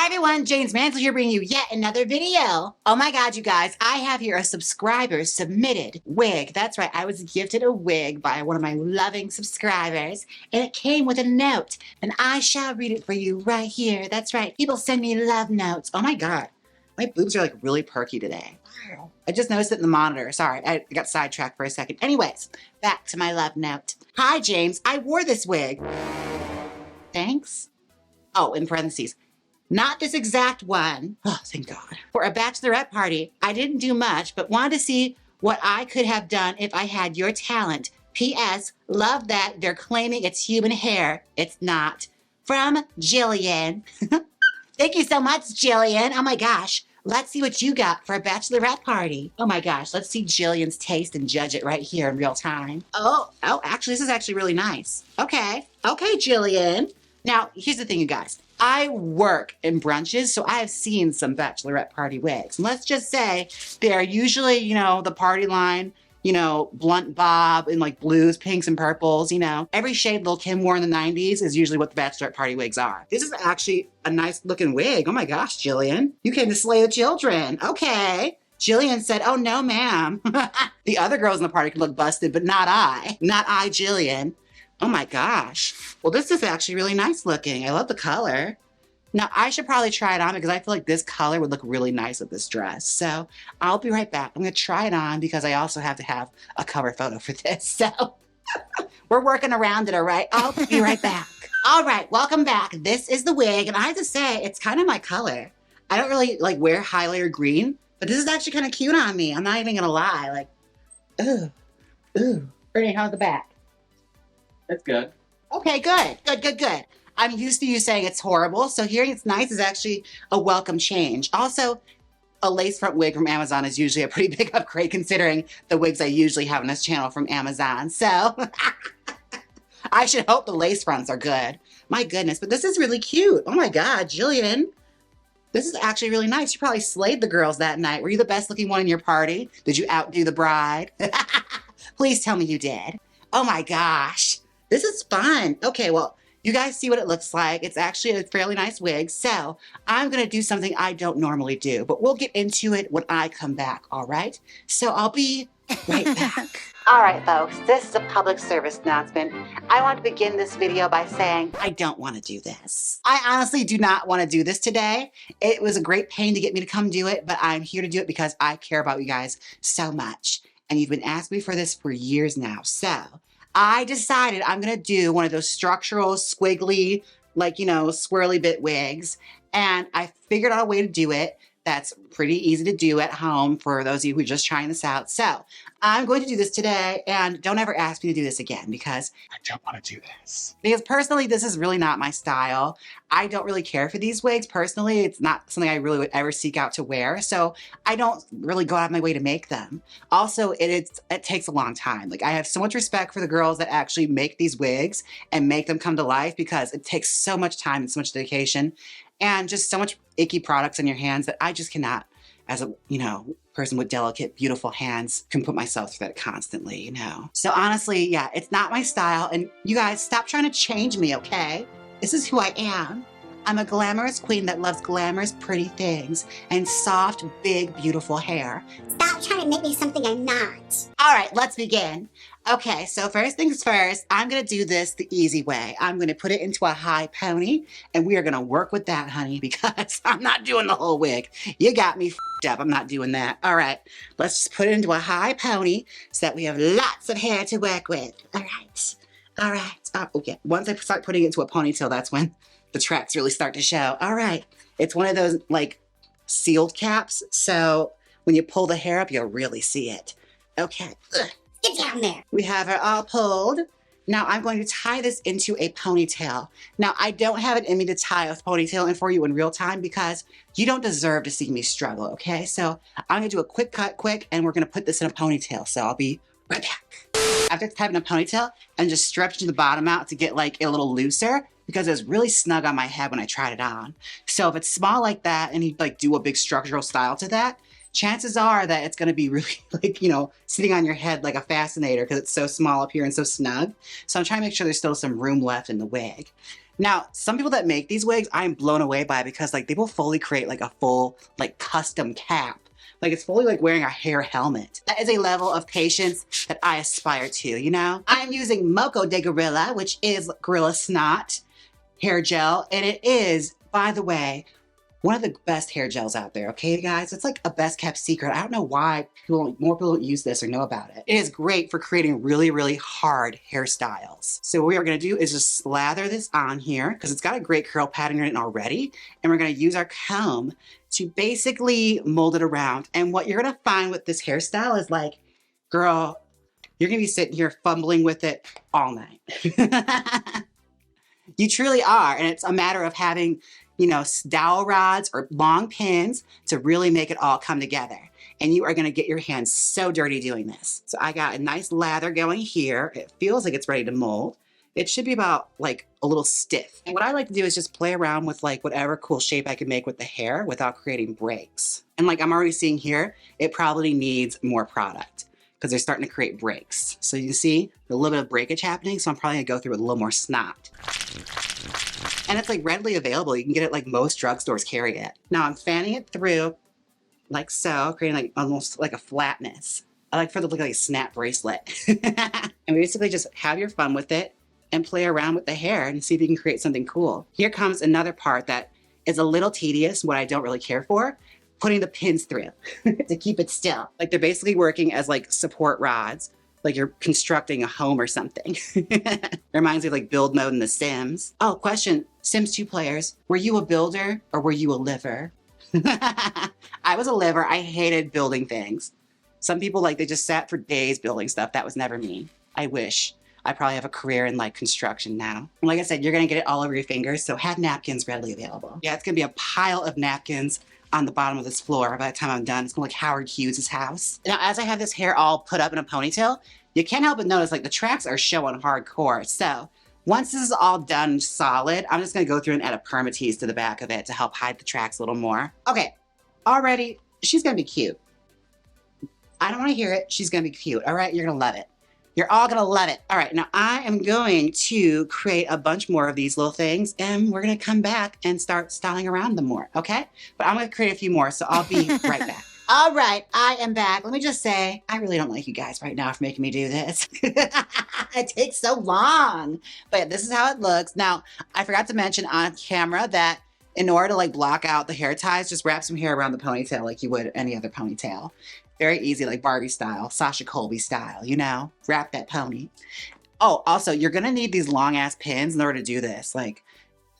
everyone, Jaymes Mansfield here bringing you yet another video. Oh my god, you guys, I have here a subscriber submitted wig. That's right, I was gifted a wig by one of my loving subscribers, and it came with a note, and I shall read it for you right here. That's right, people send me love notes. Oh my god, my boobs are like really perky today. Wow. I just noticed it in the monitor. Sorry, I got sidetracked for a second. Anyways, back to my love note. Hi, Jaymes, I wore this wig. Thanks. Oh, in parentheses. Not this exact one. Oh, thank God. For a bachelorette party, I didn't do much, but wanted to see what I could have done if I had your talent. P.S. Love that they're claiming it's human hair. It's not. From Jillian. Thank you so much, Jillian. Oh my gosh. Let's see what you got for a bachelorette party. Oh my gosh. Let's see Jillian's taste and judge it right here in real time. Oh, actually, this is actually really nice. Okay, Jillian. Now, here's the thing, you guys. I work in brunches, so I have seen some bachelorette party wigs. And let's just say they're usually, you know, the party line, you know, blunt bob and like blues, pinks, and purples, you know. Every shade Lil' Kim wore in the 90s is usually what the bachelorette party wigs are. This is actually a nice looking wig. Oh my gosh, Jillian. You came to slay the children. Okay. Jillian said, oh no, ma'am. The other girls in the party could look busted, but not I. Not I, Jillian. Oh my gosh. Well, this is actually really nice looking. I love the color. Now, I should probably try it on because I feel like this color would look really nice with this dress. So I'll be right back. I'm going to try it on because I also have to have a cover photo for this. So we're working around it, all right? I'll be right back. All right, welcome back. This is the wig, and I have to say, it's kind of my color. I don't really like wear highlighter green, but this is actually kind of cute on me. I'm not even going to lie. Like, ooh. Ernie, how's the back? It's good. Okay, good. I'm used to you saying it's horrible, so hearing it's nice is actually a welcome change. Also, a lace front wig from Amazon is usually a pretty big upgrade considering the wigs I usually have on this channel from Amazon. So I should hope the lace fronts are good. My goodness, but this is really cute. Oh my God, Jillian. This is actually really nice. You probably slayed the girls that night. Were you the best looking one in your party? Did you outdo the bride? Please tell me you did. Oh my gosh. This is fun. Okay, well, you guys see what it looks like. It's actually a fairly nice wig. So I'm going to do something I don't normally do, but we'll get into it when I come back, all right? So I'll be right back. All right, folks, this is a public service announcement. I want to begin this video by saying I don't want to do this. I honestly do not want to do this today. It was a great pain to get me to come do it, but I'm here to do it because I care about you guys so much. And you've been asking me for this for years now. So I decided I'm going to do one of those structural, squiggly, like, you know, swirly bit wigs. And I figured out a way to do it that's pretty easy to do at home for those of you who are just trying this out. So I'm going to do this today, and don't ever ask me to do this again because I don't want to do this. Because personally, this is really not my style. I don't really care for these wigs. Personally, it's not something I really would ever seek out to wear. So I don't really go out of my way to make them. Also, it takes a long time. Like, I have so much respect for the girls that actually make these wigs and make them come to life because it takes so much time and so much dedication and just so much icky products in your hands that I just cannot, as a, you know, person with delicate, beautiful hands, can put myself through that constantly, you know. So honestly, yeah, it's not my style. And you guys, stop trying to change me, okay? This is who I am. I'm a glamorous queen that loves glamorous, pretty things and soft, big, beautiful hair. Stop trying to make me something I'm not. All right, let's begin. Okay, so first things first, I'm gonna do this the easy way. I'm gonna put it into a high pony, and we are gonna work with that, honey, because I'm not doing the whole wig. You got me f***ed up, I'm not doing that. All right, let's just put it into a high pony so that we have lots of hair to work with. All right. Okay, once I start putting it into a ponytail, that's when the tracks really start to show. All right, it's one of those like sealed caps, so when you pull the hair up, you'll really see it. Okay. Ugh. Get down there. We have her all pulled. Now I'm going to tie this into a ponytail. Now I don't have it in me to tie a ponytail in for you in real time because you don't deserve to see me struggle, okay? So I'm gonna do a quick cut and we're gonna put this in a ponytail. So I'll be right back. After tying a ponytail, I'm just stretching the bottom out to get like a little looser because it was really snug on my head when I tried it on. So if it's small like that and you like do a big structural style to that, chances are that it's going to be really like, you know, sitting on your head like a fascinator because it's so small up here and so snug. So I'm trying to make sure there's still some room left in the wig. Now, some people that make these wigs, I'm blown away by because like they will fully create like a full like custom cap. Like it's fully like wearing a hair helmet. That is a level of patience that I aspire to, you know? I'm using Moco de Gorilla, which is Gorilla Snot hair gel. And it is, by the way, one of the best hair gels out there, okay, guys? It's like a best kept secret. I don't know why more people don't use this or know about it. It is great for creating really, really hard hairstyles. So what we are gonna do is just slather this on here because it's got a great curl pattern in it already. And we're gonna use our comb to basically mold it around. And what you're gonna find with this hairstyle is like, girl, you're gonna be sitting here fumbling with it all night. You truly are. And it's a matter of having, you know, dowel rods or long pins to really make it all come together. And you are gonna get your hands so dirty doing this. So I got a nice lather going here. It feels like it's ready to mold. It should be about like a little stiff. And what I like to do is just play around with like whatever cool shape I can make with the hair without creating breaks. And like I'm already seeing here, it probably needs more product because they're starting to create breaks. So you can see a little bit of breakage happening. So I'm probably gonna go through with a little more snot. And it's like readily available. You can get it like most drugstores carry it. Now I'm fanning it through like so, creating like almost like a flatness. I like for it to look like a snap bracelet. And basically just have your fun with it and play around with the hair and see if you can create something cool. Here comes another part that is a little tedious, what I don't really care for, putting the pins through to keep it still. Like they're basically working as like support rods, like you're constructing a home or something. Reminds me of like build mode in The Sims. Oh, question, Sims 2 players, were you a builder or were you a liver? I was a liver. I hated building things. Some people like they just sat for days building stuff. That was never me. I wish. I probably have a career in like construction now. And like I said, you're gonna get it all over your fingers, so have napkins readily available. Yeah, it's gonna be a pile of napkins on the bottom of this floor by the time I'm done. It's gonna look like Howard Hughes' house. Now, as I have this hair all put up in a ponytail, you can't help but notice like the tracks are showing hardcore. So once this is all done solid, I'm just gonna go through and add a permatease to the back of it to help hide the tracks a little more. Okay, already, she's gonna be cute. I don't wanna hear it, she's gonna be cute. All right, you're gonna love it. You're all gonna love it. All right, now I am going to create a bunch more of these little things and we're gonna come back and start styling around them more, okay? But I'm gonna create a few more, so I'll be right back. All right, I am back. Let me just say, I really don't like you guys right now for making me do this. It takes so long, but this is how it looks. Now, I forgot to mention on camera that in order to like block out the hair ties, just wrap some hair around the ponytail like you would any other ponytail. Very easy, like Barbie style, Sasha Colby style, you know? Wrap that pony. Oh, also, you're gonna need these long ass pins in order to do this. Like,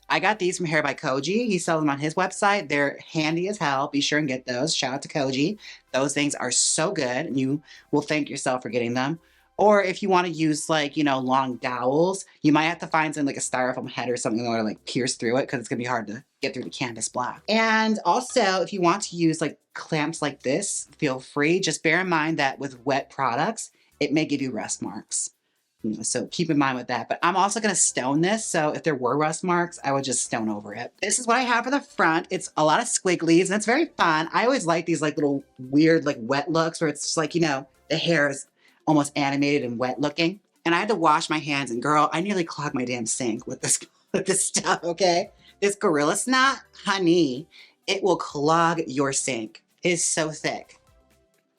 I got these from Hair by Koji. He sells them on his website. They're handy as hell. Be sure and get those. Shout out to Koji. Those things are so good and you will thank yourself for getting them. Or if you want to use like, you know, long dowels, you might have to find something like a styrofoam head or something in order to like pierce through it because it's gonna be hard to get through the canvas block. And also, if you want to use like clamps like this, feel free. Just bear in mind that with wet products, it may give you rust marks. You know, so keep in mind with that. But I'm also gonna stone this, so if there were rust marks, I would just stone over it. This is what I have for the front. It's a lot of squigglies and it's very fun. I always like these like little weird like wet looks where it's just like, you know, the hair is almost animated and wet looking. And I had to wash my hands and girl, I nearly clogged my damn sink with this stuff, okay? This Gorilla Snot, honey, it will clog your sink. It is so thick.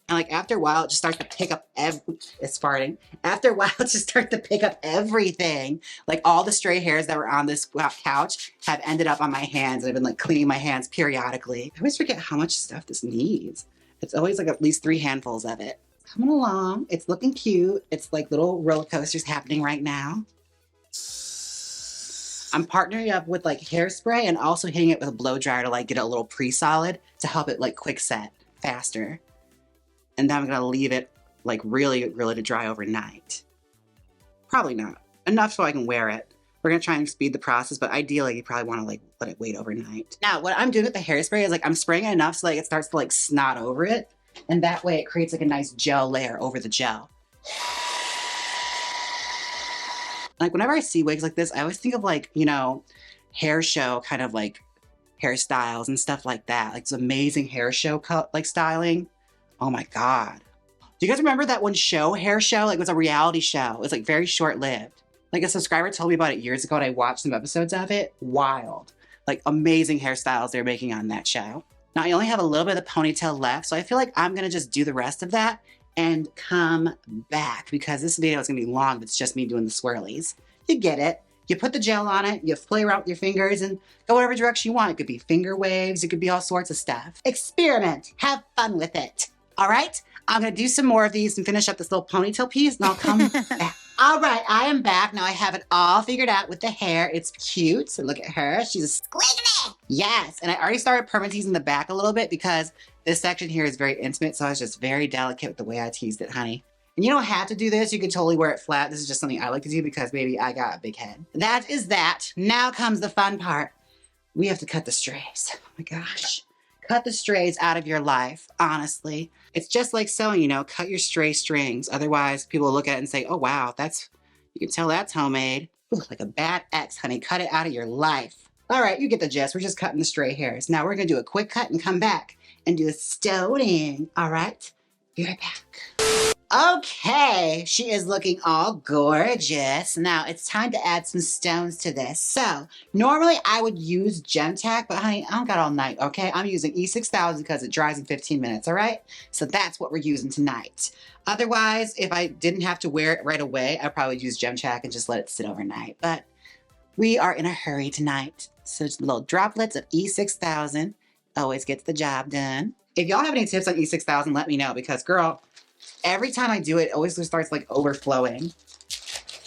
And like after a while, it just starts to pick up it's farting. After a while, it just starts to pick up everything. Like all the stray hairs that were on this couch have ended up on my hands. And I've been like cleaning my hands periodically. I always forget how much stuff this needs. It's always like at least 3 handfuls of it. Coming along, it's looking cute. It's like little roller coasters happening right now. I'm partnering up with like hairspray and also hitting it with a blow dryer to like get it a little pre-solid to help it like quick set faster. And then I'm gonna leave it like really to dry overnight. Probably not. Enough so I can wear it. We're gonna try and speed the process, but ideally you probably wanna like let it wait overnight. Now, what I'm doing with the hairspray is like I'm spraying it enough so like it starts to like snot over it. And that way it creates like a nice gel layer over the gel. Like whenever I see wigs like this, I always think of like, you know, hair show kind of like hairstyles and stuff like that. Like this amazing hair show cut like styling. Oh my God. Do you guys remember that one show, Hair Show? Like it was a reality show. It was like very short lived. Like a subscriber told me about it years ago and I watched some episodes of it. Wild. Like amazing hairstyles they're making on that show. Now I only have a little bit of the ponytail left, so I feel like I'm gonna just do the rest of that and come back because this video is gonna be long if it's just me doing the swirlies. You get it. You put the gel on it, you play around with your fingers and go whatever direction you want. It could be finger waves, it could be all sorts of stuff. Experiment, have fun with it. All right, I'm gonna do some more of these and finish up this little ponytail piece and I'll come back. All right, I am back. Now I have it all figured out with the hair. It's cute, so look at her. She's a Squiggly! yes, and I already started perma-teasing the back a little bit because this section here is very intimate, so I was just very delicate with the way I teased it, honey. And you don't have to do this. You can totally wear it flat. This is just something I like to do because maybe I got a big head. That is that. Now comes the fun part. We have to cut the strays. Oh my gosh. Cut the strays out of your life, honestly. It's just like sewing, you know, cut your stray strings. Otherwise, people will look at it and say, oh wow, you can tell that's homemade. Ooh, like a bad ex, honey. Cut it out of your life. All right, you get the gist. We're just cutting the stray hairs. Now we're gonna do a quick cut and come back and do the stoning. All right, be right back. Okay, she is looking all gorgeous. Now it's time to add some stones to this. So normally I would use gem tack, but honey, I don't got all night, okay? I'm using E6000 because it dries in 15 minutes, all right? So that's what we're using tonight. Otherwise, if I didn't have to wear it right away, I'd probably use gem tack and just let it sit overnight. But we are in a hurry tonight. So just little droplets of E6000 always gets the job done. If y'all have any tips on E6000, let me know because girl, every time I do it, it always just starts like overflowing. And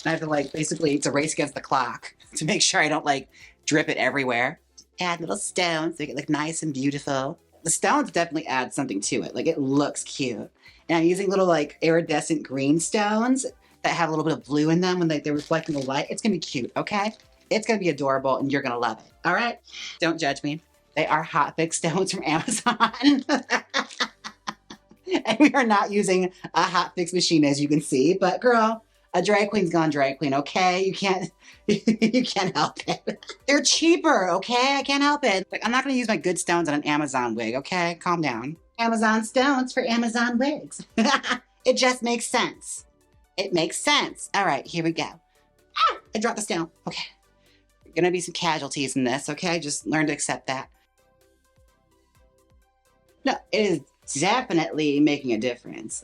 I have to like, basically it's a race against the clock to make sure I don't like drip it everywhere. Add little stones to make it look nice and beautiful. The stones definitely add something to it. Like it looks cute. And I'm using little like iridescent green stones that have a little bit of blue in them when they're reflecting the light. It's gonna be cute, okay? It's gonna be adorable and you're gonna love it, all right? Don't judge me. They are hot fix stones from Amazon. And we are not using a hot fix machine, as you can see. But girl, a drag queen's gone drag queen, okay? You can't help it. They're cheaper, okay? I can't help it. Like, I'm not gonna use my good stones on an Amazon wig, okay? Calm down. Amazon stones for Amazon wigs. It just makes sense. It makes sense. All right, here we go. Ah, I dropped the stone. Okay. Gonna be some casualties in this, okay? Just learn to accept that. No, it is definitely making a difference.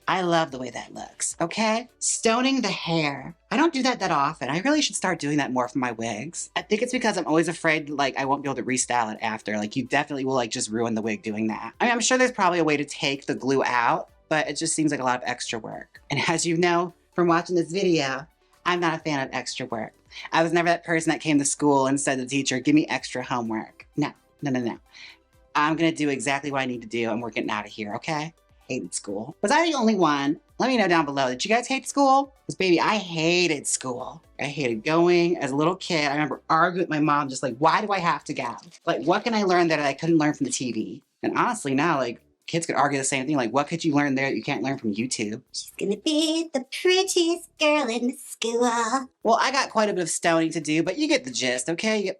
I love the way that looks, okay? Stoning the hair. I don't do that often. I really should start doing that more for my wigs. I think it's because I'm always afraid like I won't be able to restyle it after. Like you definitely will like just ruin the wig doing that. I mean, I'm sure there's probably a way to take the glue out, but it just seems like a lot of extra work. And as you know from watching this video, I'm not a fan of extra work. I was never that person that came to school and said to the teacher, give me extra homework. No. I'm gonna do exactly what I need to do and we're getting out of here, okay? Hated school. Was I the only one? Let me know down below. Did you guys hate school? Because baby, I hated school. I hated going as a little kid. I remember arguing with my mom, just like, why do I have to go? Like, what can I learn there that I couldn't learn from the TV? And honestly now, like, kids could argue the same thing. Like, what could you learn there that you can't learn from YouTube? She's gonna be the prettiest girl in the school. Well, I got quite a bit of stoning to do, but you get the gist, okay?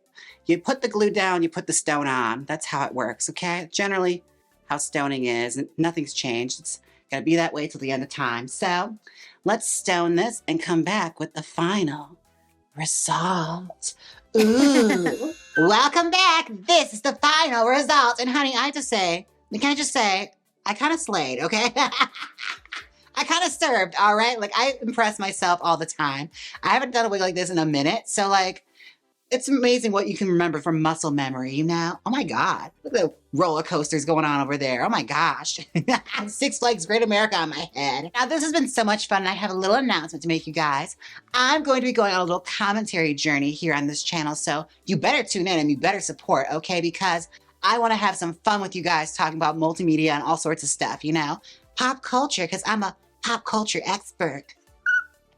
You put the glue down, you put the stone on. That's how it works, okay? Generally, how stoning is, and nothing's changed. It's gonna be that way till the end of time. So, let's stone this and come back with the final result. Ooh, welcome back. This is the final result. And honey, can I just say, I kind of slayed, okay? I kind of served, all right? Like, I impress myself all the time. I haven't done a wig like this in a minute, so like, it's amazing what you can remember from muscle memory, you know? Oh my God, look at the roller coasters going on over there. Oh my gosh. Six Flags Great America on my head. Now this has been so much fun and I have a little announcement to make you guys. I'm going to be going on a little commentary journey here on this channel, so you better tune in and you better support, okay? Because I wanna have some fun with you guys talking about multimedia and all sorts of stuff, you know? Pop culture, because I'm a pop culture expert.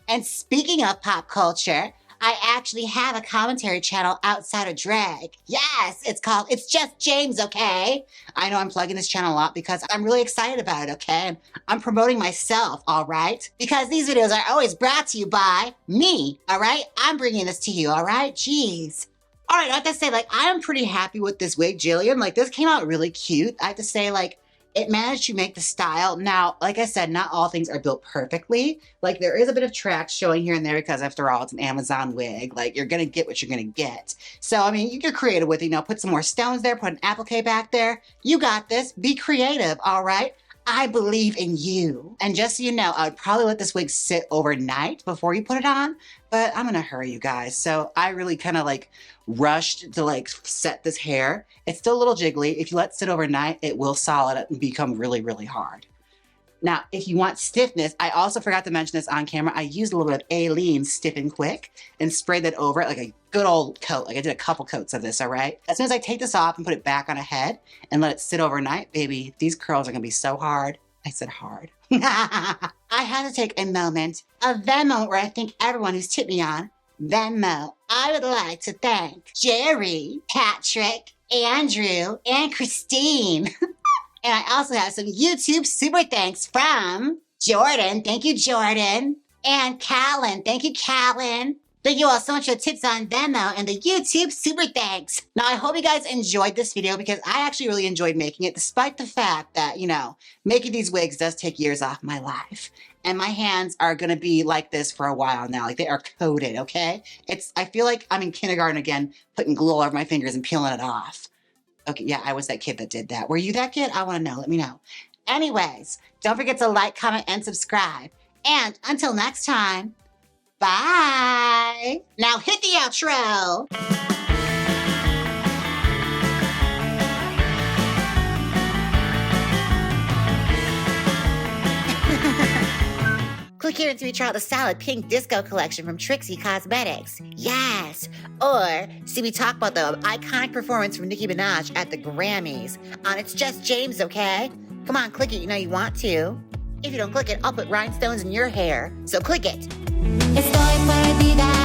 And speaking of pop culture, I actually have a commentary channel outside of drag. Yes, it's called It's Just Jaymes, okay? I know I'm plugging this channel a lot because I'm really excited about it, okay? I'm promoting myself, all right? Because these videos are always brought to you by me, all right? I'm bringing this to you, all right? Jeez. All right, I have to say, like, I am pretty happy with this wig, Jillian. Like, this came out really cute. I have to say, like, it managed to make the style. Now, like I said, not all things are built perfectly. Like there is a bit of track showing here and there because after all, it's an Amazon wig. Like you're gonna get what you're gonna get. So, I mean, you're creative with it. You know, put some more stones there, put an applique back there. You got this. Be creative, all right? I believe in you. And just so you know, I would probably let this wig sit overnight before you put it on, but I'm gonna hurry you guys. So I really kind of like rushed to like set this hair. It's still a little jiggly. If you let it sit overnight, it will solid up and become really, really hard. Now, if you want stiffness, I also forgot to mention this on camera. I used a little bit of HAIRLINE Stiff and Quick and sprayed that over it like a good old coat. Like I did a couple coats of this, all right? As soon as I take this off and put it back on a head and let it sit overnight, baby, these curls are gonna be so hard. I said hard. I had to take a moment, a Venmo where I thank everyone who's tipped me on Venmo. I would like to thank Jerry, Patrick, Andrew, and Christine. And I also have some YouTube super thanks from Jordan. Thank you, Jordan. And Callan. Thank you, Callan. Thank you all so much for the tips on Venmo and the YouTube super thanks. Now, I hope you guys enjoyed this video because I actually really enjoyed making it, despite the fact that, you know, making these wigs does take years off my life. And my hands are gonna be like this for a while now. Like they are coated, okay? I feel like I'm in kindergarten again, putting glue all over my fingers and peeling it off. Okay, yeah, I was that kid that did that. Were you that kid? I want to know. Let me know. Anyways, don't forget to like, comment, and subscribe. And until next time, bye. Now hit the outro. Click here to try out the solid pink disco collection from Trixie Cosmetics. Yes! Or see me talk about the iconic performance from Nicki Minaj at the Grammys on It's Just Jaymes, okay? Come on, click it, you know you want to. If you don't click it, I'll put rhinestones in your hair, so click it. Estoy perdida.